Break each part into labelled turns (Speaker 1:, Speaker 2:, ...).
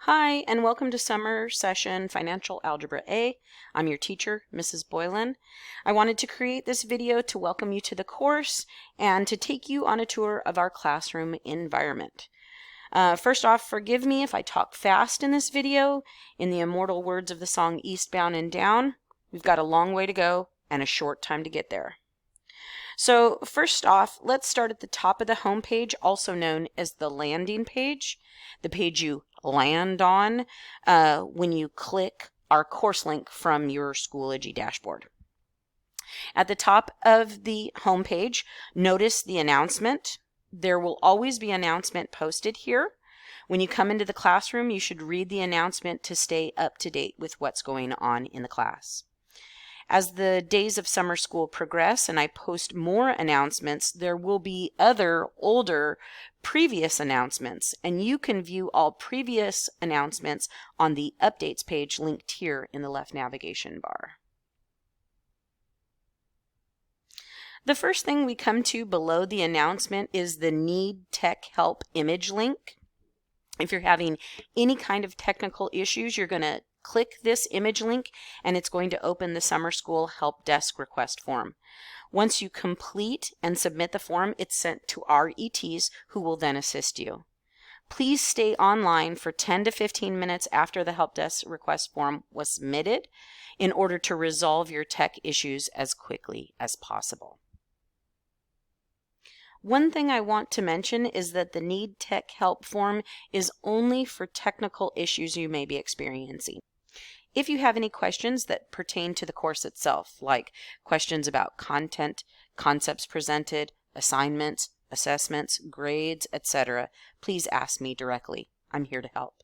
Speaker 1: Hi, and welcome to summer session Financial Algebra A. I'm your teacher, Mrs. Boylan. I wanted to create this video to welcome you to the course and to take you on a tour of our classroom environment. First off, forgive me if I talk fast in this video. In the immortal words of the song Eastbound and Down, we've got a long way to go and a short time to get there. So first off, let's start at the top of the home page, also known as the landing page, the page you land on when you click our course link from your Schoology dashboard. At the top of the home page, notice the announcement. There will always be an announcement posted here. When you come into the classroom, you should read the announcement to stay up to date with what's going on in the class. As the days of summer school progress and I post more announcements, there will be other older previous announcements, and you can view all previous announcements on the updates page linked here in the left navigation bar. The first thing we come to below the announcement is the Need Tech Help image link. If you're having any kind of technical issues, you're going to click this image link and it's going to open the summer school help desk request form. Once you complete and submit the form, it's sent to our ETs who will then assist you. Please stay online for 10 to 15 minutes after the help desk request form was submitted in order to resolve your tech issues as quickly as possible. One thing I want to mention is that the Need Tech Help form is only for technical issues you may be experiencing. If you have any questions that pertain to the course itself, like questions about content, concepts presented, assignments, assessments, grades, etc., please ask me directly. I'm here to help.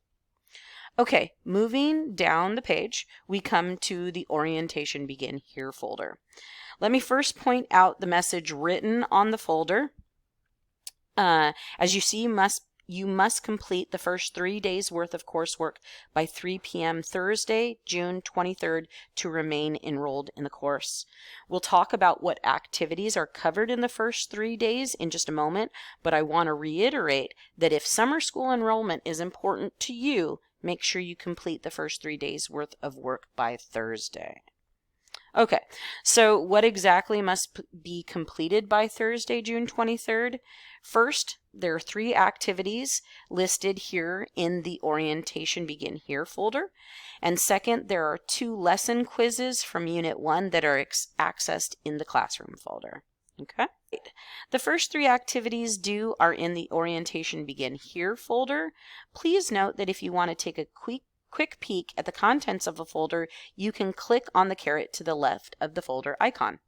Speaker 1: Okay, moving down the page, we come to the Orientation Begin Here folder. Let me first point out the message written on the folder. As you see, you must complete the first 3 days worth of coursework by 3 p.m. Thursday, June 23rd to remain enrolled in the course. We'll talk about what activities are covered in the first 3 days in just a moment, but I want to reiterate that if summer school enrollment is important to you, make sure you complete the first 3 days worth of work by Thursday. Okay, so what exactly must be completed by Thursday, June 23rd? First, there are 3 activities listed here in the Orientation Begin Here folder. And second, there are 2 lesson quizzes from Unit 1 that are accessed in the Classroom folder. Okay. The first 3 activities due are in the Orientation Begin Here folder. Please note that if you want to take a quick peek at the contents of a folder, you can click on the caret to the left of the folder icon.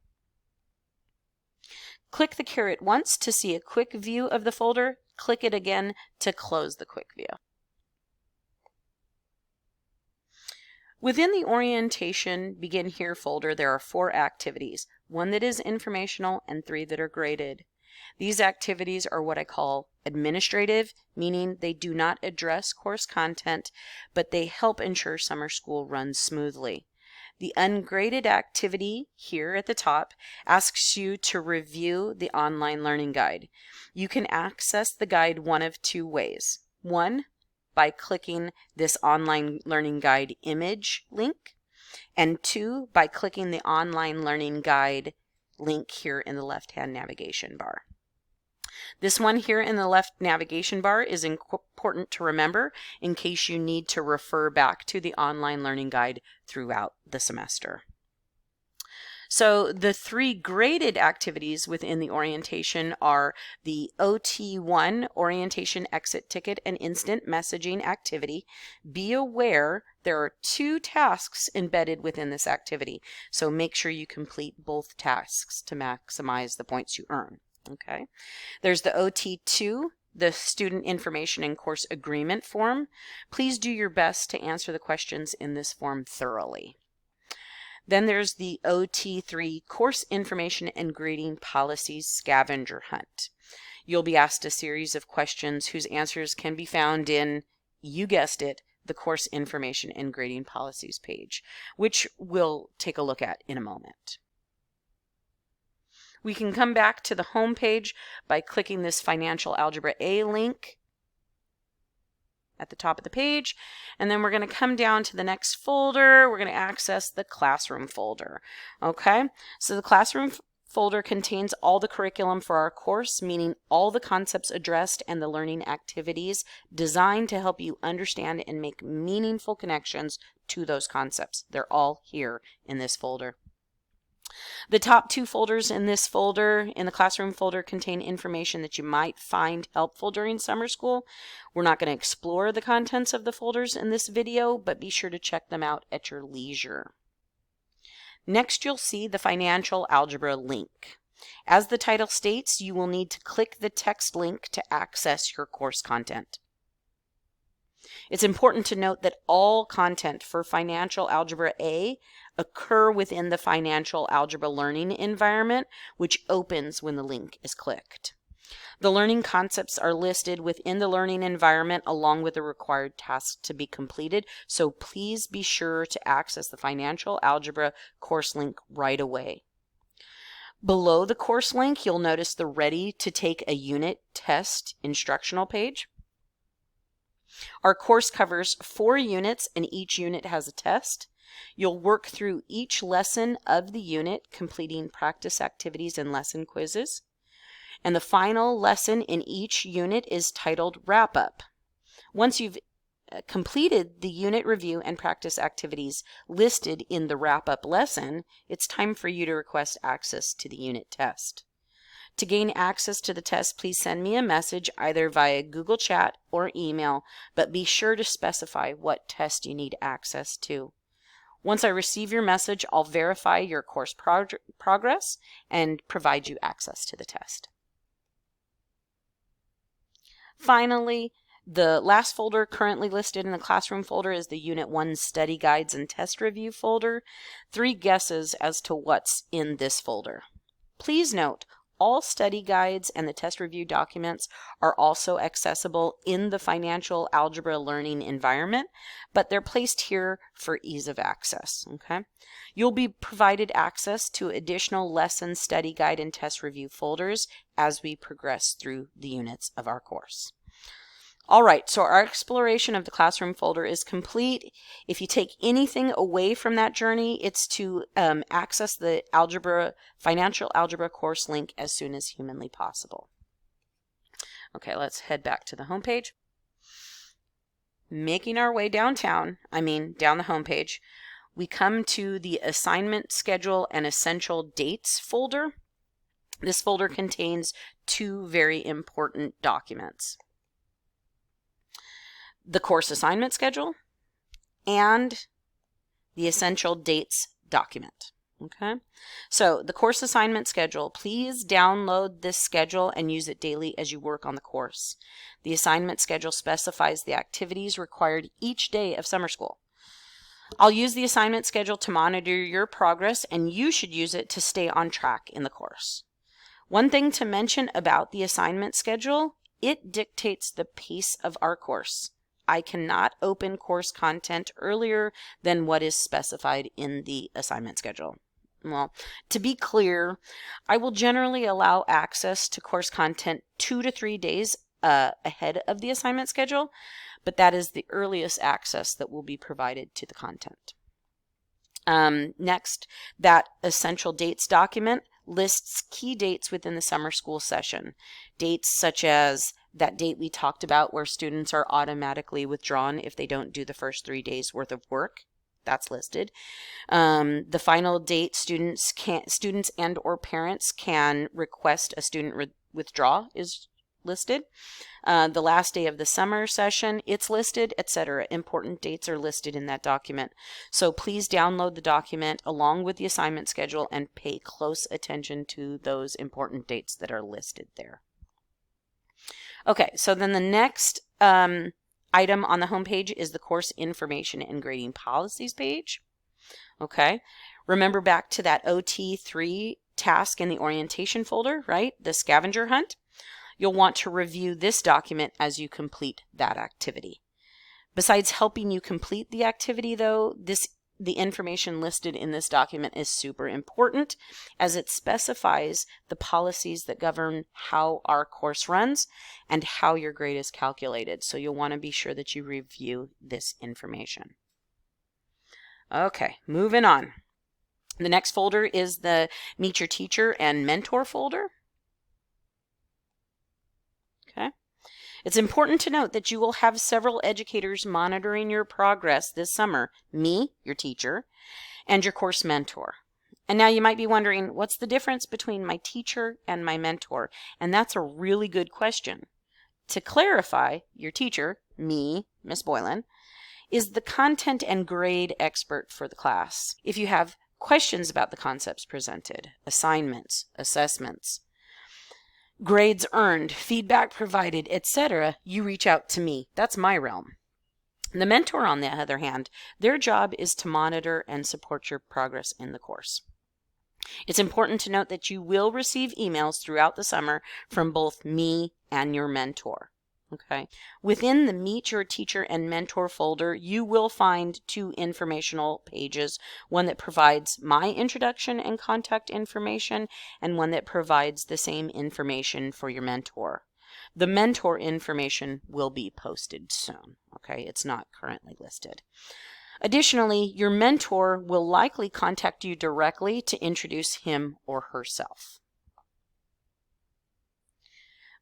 Speaker 1: Click the caret once to see a quick view of the folder. Click it again to close the quick view. Within the Orientation Begin Here folder, there are 4 activities, 1 that is informational and 3 that are graded. These activities are what I call administrative, meaning they do not address course content, but they help ensure summer school runs smoothly. The ungraded activity here at the top asks you to review the online learning guide. You can access the guide one of 2 ways. 1, by clicking this online learning guide image link, and 2, by clicking the online learning guide link here in the left-hand navigation bar. This one here in the left navigation bar is important to remember in case you need to refer back to the online learning guide throughout the semester. So the 3 graded activities within the orientation are the OT1, Orientation Exit Ticket and Instant Messaging activity. Be aware there are 2 tasks embedded within this activity, so make sure you complete both tasks to maximize the points you earn. Okay. There's the OT2, the Student Information and Course Agreement form. Please do your best to answer the questions in this form thoroughly. Then there's the OT3, Course Information and Grading Policies Scavenger Hunt. You'll be asked a series of questions whose answers can be found in, you guessed it, the Course Information and Grading Policies page, which we'll take a look at in a moment. We can come back to the home page by clicking this Financial Algebra A link. at the top of the page. And then we're going to come down to the next folder. We're going to access the classroom folder. Okay, so the classroom folder contains all the curriculum for our course, meaning all the concepts addressed and the learning activities designed to help you understand and make meaningful connections to those concepts. They're all here in this folder. The top two folders in this folder, in the classroom folder, contain information that you might find helpful during summer school. We're not going to explore the contents of the folders in this video, but be sure to check them out at your leisure. Next, you'll see the Financial Algebra link. As the title states, you will need to click the text link to access your course content. It's important to note that all content for Financial Algebra A occur within the Financial Algebra learning environment, which opens when the link is clicked. The learning concepts are listed within the learning environment along with the required tasks to be completed, so please be sure to access the Financial Algebra course link right away. Below the course link, you'll notice the Ready to Take a Unit Test instructional page. Our course covers 4 units and each unit has a test. You'll work through each lesson of the unit, completing practice activities and lesson quizzes. And the final lesson in each unit is titled Wrap Up. Once you've completed the unit review and practice activities listed in the Wrap Up lesson, it's time for you to request access to the unit test. To gain access to the test, please send me a message either via Google Chat or email, but be sure to specify what test you need access to. Once I receive your message, I'll verify your course progress and provide you access to the test. Finally, the last folder currently listed in the classroom folder is the Unit 1 Study Guides and Test Review folder. 3 guesses as to what's in this folder. Please note, all study guides and the test review documents are also accessible in the Financial Algebra learning environment, but they're placed here for ease of access. Okay? You'll be provided access to additional lesson, study guide, and test review folders as we progress through the units of our course. All right, so our exploration of the classroom folder is complete. If you take anything away from that journey, it's to access the Financial Algebra course link as soon as humanly possible. Okay, let's head back to the home page. Making our way down the home page, we come to the Assignment Schedule and Essential Dates folder. This folder contains 2 very important documents: the course assignment schedule and the essential dates document. Okay, so the course assignment schedule, please download this schedule and use it daily as you work on the course. The assignment schedule specifies the activities required each day of summer school. I'll use the assignment schedule to monitor your progress, and you should use it to stay on track in the course. One thing to mention about the assignment schedule, it dictates the pace of our course. I cannot open course content earlier than what is specified in the assignment schedule. Well, to be clear, I will generally allow access to course content 2 to 3 days ahead of the assignment schedule, but that is the earliest access that will be provided to the content. Next, that essential dates document lists key dates within the summer school session. Dates such as that date we talked about where students are automatically withdrawn if they don't do the first 3 days worth of work. That's listed. The final date students and or parents can request a student withdraw is listed. The last day of the summer session, it's listed, etc. Important dates are listed in that document. So please download the document along with the assignment schedule and pay close attention to those important dates that are listed there. Okay, so then the next item on the home page is the course information and grading policies page. Okay, remember back to that OT3 task in the orientation folder, right? The scavenger hunt. You'll want to review this document as you complete that activity. Besides helping you complete the activity though, this the information listed in this document is super important, as it specifies the policies that govern how our course runs and how your grade is calculated. So you'll want to be sure that you review this information. Okay, moving on. The next folder is the Meet Your Teacher and Mentor folder. Okay. It's important to note that you will have several educators monitoring your progress this summer, me, your teacher, and your course mentor. And now you might be wondering, what's the difference between my teacher and my mentor? And that's a really good question. To clarify, your teacher, me, Miss Boylan, is the content and grade expert for the class. If you have questions about the concepts presented, assignments, assessments, grades earned, feedback provided, etc., you reach out to me. That's my realm. The mentor, on the other hand, their job is to monitor and support your progress in the course. It's important to note that you will receive emails throughout the summer from both me and your mentor. Okay. Within the Meet Your Teacher and Mentor folder, you will find 2 informational pages, one that provides my introduction and contact information, and one that provides the same information for your mentor. The mentor information will be posted soon. Okay, it's not currently listed. Additionally, your mentor will likely contact you directly to introduce him or herself.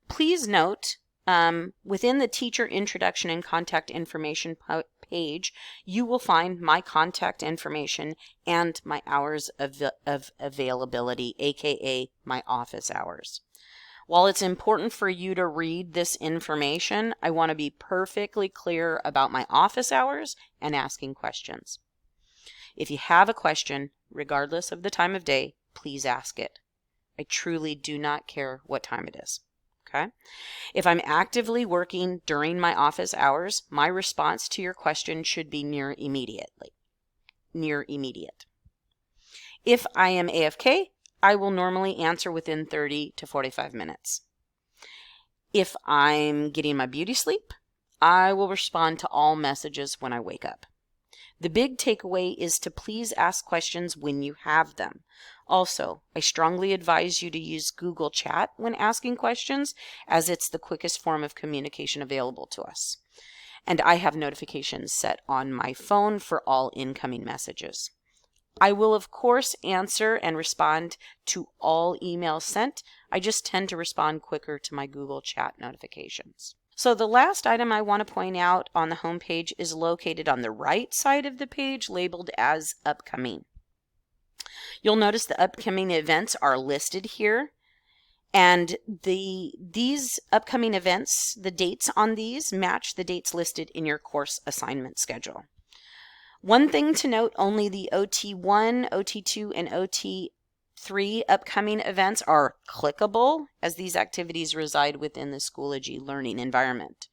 Speaker 1: Please note, within the teacher introduction and contact information page, you will find my contact information and my hours of availability, aka my office hours. While it's important for you to read this information, I want to be perfectly clear about my office hours and asking questions. If you have a question, regardless of the time of day, please ask it. I truly do not care what time it is. Okay? If I'm actively working during my office hours, my response to your question should be near immediate. If I am AFK, I will normally answer within 30 to 45 minutes. If I'm getting my beauty sleep, I will respond to all messages when I wake up. The big takeaway is to please ask questions when you have them. Also, I strongly advise you to use Google Chat when asking questions, as it's the quickest form of communication available to us. And I have notifications set on my phone for all incoming messages. I will, of course, answer and respond to all emails sent. I just tend to respond quicker to my Google Chat notifications. So the last item I want to point out on the home page is located on the right side of the page, labeled as Upcoming. You'll notice the upcoming events are listed here, and these upcoming events, the dates on these match the dates listed in your course assignment schedule. One thing to note, only the OT1, OT2, and OT3 upcoming events are clickable, as these activities reside within the Schoology learning environment.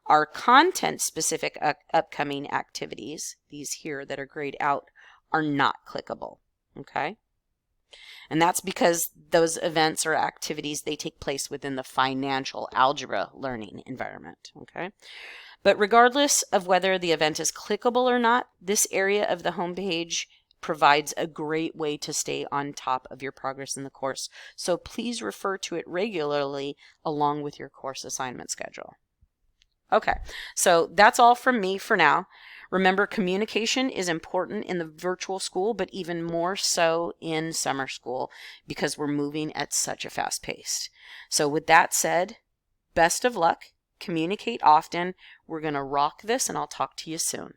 Speaker 1: Our content-specific upcoming activities, these here that are grayed out, are not clickable. Okay? And that's because those events or activities, they take place within the Financial Algebra learning environment. Okay? But regardless of whether the event is clickable or not, this area of the homepage provides a great way to stay on top of your progress in the course. So please refer to it regularly along with your course assignment schedule. Okay, so that's all from me for now. Remember, communication is important in the virtual school, but even more so in summer school because we're moving at such a fast pace. So with that said, best of luck. Communicate often. We're going to rock this, and I'll talk to you soon.